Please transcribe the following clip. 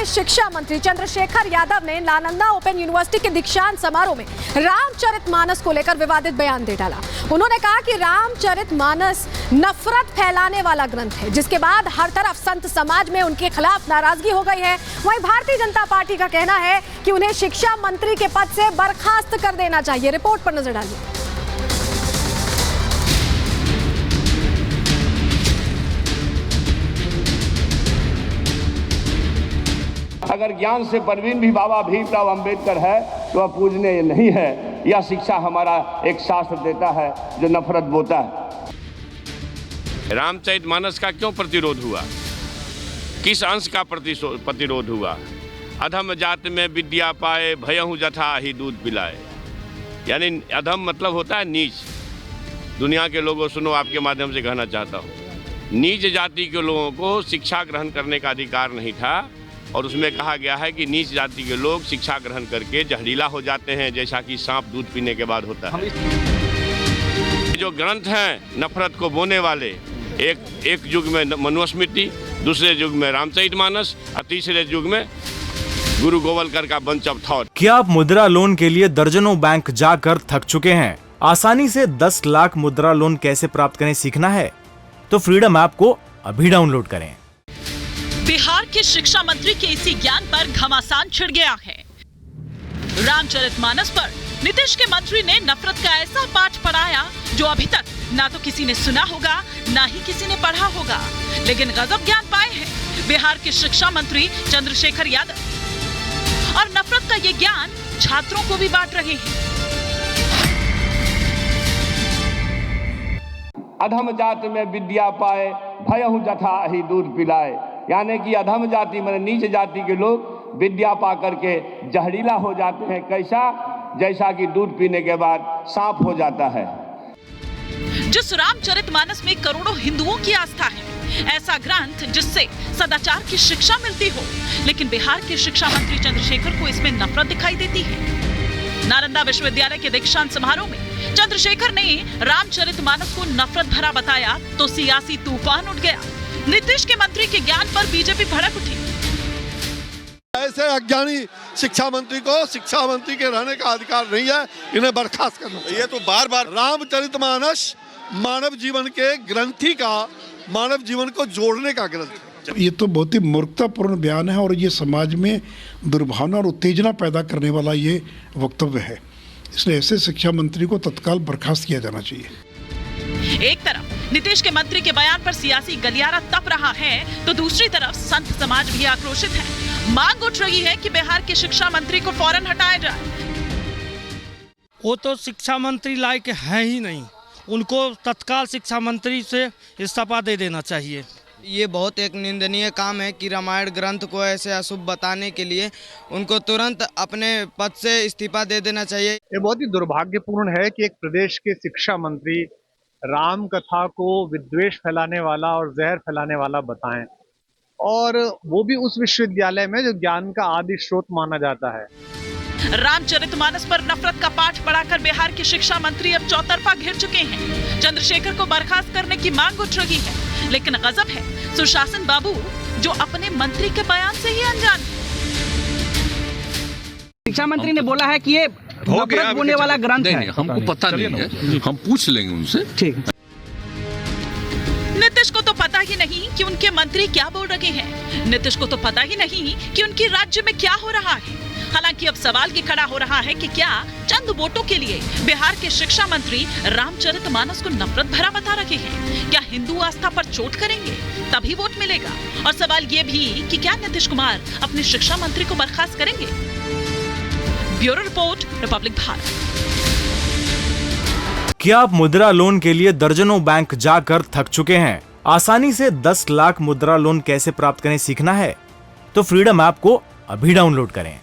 के शिक्षा मंत्री चंद्रशेखर यादव ने नालंदा ओपन यूनिवर्सिटी के दीक्षांत समारोह में रामचरितमानस को लेकर विवादित बयान दे डाला। उन्होंने कहा कि रामचरितमानस नफरत फैलाने वाला ग्रंथ है, जिसके बाद हर तरफ संत समाज में उनके खिलाफ नाराजगी हो गई है। वहीं भारतीय जनता पार्टी का कहना है कि उन्हें शिक्षा मंत्री के पद से बर्खास्त कर देना चाहिए। रिपोर्ट पर नजर डालिए। अगर ज्ञान से परवीन भी बाबा भीमराव अंबेडकर है तो वह पूजनीय नहीं है। यह शिक्षा हमारा एक शास्त्र देता है जो नफरत बोता है। रामचरितमानस का क्यों प्रतिरोध हुआ? किस अंश का प्रतिरोध हुआ? अधम जात में विद्या पाए, भयहु जथा ही दूध पिलाए। यानी अधम मतलब होता है नीच। दुनिया के लोगों सुनो, आपके माध्यम से कहना चाहता हूँ, नीच जाति के लोगों को शिक्षा ग्रहण करने का अधिकार नहीं था। और उसमें कहा गया है कि नीच जाति के लोग शिक्षा ग्रहण करके जहरीला हो जाते हैं, जैसा कि सांप दूध पीने के बाद होता है। जो ग्रंथ हैं नफरत को बोने वाले, एक युग में मनुस्मृति, दूसरे युग में रामचरितमानस और तीसरे युग में गुरु गोवलकर का बंच ऑफ थॉट। क्या आप मुद्रा लोन के लिए दर्जनों बैंक जाकर थक चुके हैं? आसानी से 10 लाख मुद्रा लोन कैसे प्राप्त करें सीखना है तो फ्रीडम ऐप को अभी डाउनलोड करें। बिहार के शिक्षा मंत्री के इसी ज्ञान पर घमासान छिड़ गया है। रामचरितमानस पर नीतीश के मंत्री ने नफरत का ऐसा पाठ पढ़ाया जो अभी तक ना तो किसी ने सुना होगा ना ही किसी ने पढ़ा होगा। लेकिन गजब ज्ञान पाए हैं बिहार के शिक्षा मंत्री चंद्रशेखर यादव, और नफरत का ये ज्ञान छात्रों को भी बांट रहे हैं। अधम जाति में विद्या पाए, भयहु जथा ही दूध पिलाए। यानी कि अधम जाति माने नीच जाति के लोग विद्या पा करके जहरीला हो जाते हैं। कैसा? जैसा कि दूध पीने के बाद सांप हो जाता है। जिस रामचरितमानस में करोड़ों हिंदुओं की आस्था है, ऐसा ग्रंथ जिससे सदाचार की शिक्षा मिलती हो, लेकिन बिहार के शिक्षा मंत्री चंद्रशेखर को इसमें नफरत दिखाई देती है। नालंदा विश्वविद्यालय के दीक्षांत समारोह में चंद्रशेखर ने रामचरितमानस को नफरत भरा बताया तो सियासी तूफान उठ गया। नीतीश के मंत्री के ज्ञान पर बीजेपी भड़क उठी। ऐसे अज्ञानी शिक्षा मंत्री को शिक्षा मंत्री के रहने का अधिकार नहीं है, इन्हें बर्खास्त करना चाहिए। ये तो बार-बार रामचरितमानस मानव जीवन के ग्रंथी का, मानव जीवन को जोड़ने का ग्रंथ है। ये तो बहुत ही मूर्खतापूर्ण बयान है और ये समाज में दुर्भावना और उत्तेजना पैदा करने वाला ये वक्तव्य है। इसलिए ऐसे शिक्षा मंत्री को तत्काल बर्खास्त किया जाना चाहिए। एक तरफ नीतीश के मंत्री के बयान पर सियासी गलियारा तप रहा है तो दूसरी तरफ संत समाज भी आक्रोशित है। मांग उठ रही है कि बिहार के शिक्षा मंत्री को फौरन हटाया जाए। वो तो शिक्षा मंत्री लायक है ही नहीं, उनको तत्काल शिक्षा मंत्री से इस्तीफा दे देना चाहिए। ये बहुत एक निंदनीय काम है कि रामायण ग्रंथ को ऐसे अशुभ बताने के लिए उनको तुरंत अपने पद से इस्तीफा दे देना चाहिए। ये बहुत ही दुर्भाग्यपूर्ण है कि एक प्रदेश के शिक्षा मंत्री राम कथा को विद्वेष फैलाने वाला और जहर फैलाने वाला बताएं, और वो भी उस विश्वविद्यालय में जो ज्ञान का आदि स्रोत माना जाता है। रामचरितमानस पर नफरत का पाठ पढ़ाकर बिहार के शिक्षा मंत्री अब चौतरफा घिर चुके हैं। चंद्रशेखर को बर्खास्त करने की मांग उठ रही है, लेकिन गजब है सुशासन बाबू जो अपने मंत्री के बयान से ही अनजान है। शिक्षा मंत्री ने बोला है कि ये नफरत बोने वाला ग्रंथ है। हमको पता नहीं है, हम पूछ लेंगे उनसे। ठीक। नीतीश को तो पता ही नहीं कि उनके मंत्री क्या बोल रहे हैं। नीतीश को तो पता ही नहीं कि उनके राज्य में क्या हो रहा है। हालांकि अब सवाल ये खड़ा हो रहा है कि क्या चंद वोटों के लिए बिहार के शिक्षा मंत्री रामचरितमानस को नफरत भरा बता रहे हैं? क्या हिंदू आस्था पर चोट करेंगे तभी वोट मिलेगा? और सवाल ये भी कि क्या नीतीश कुमार अपने शिक्षा मंत्री को बर्खास्त करेंगे? Bureau report, Republic Bharat. क्या आप मुद्रा लोन के लिए दर्जनों बैंक जाकर थक चुके हैं? आसानी से 10 लाख मुद्रा लोन कैसे प्राप्त करें सीखना है तो फ्रीडम ऐप को अभी डाउनलोड करें।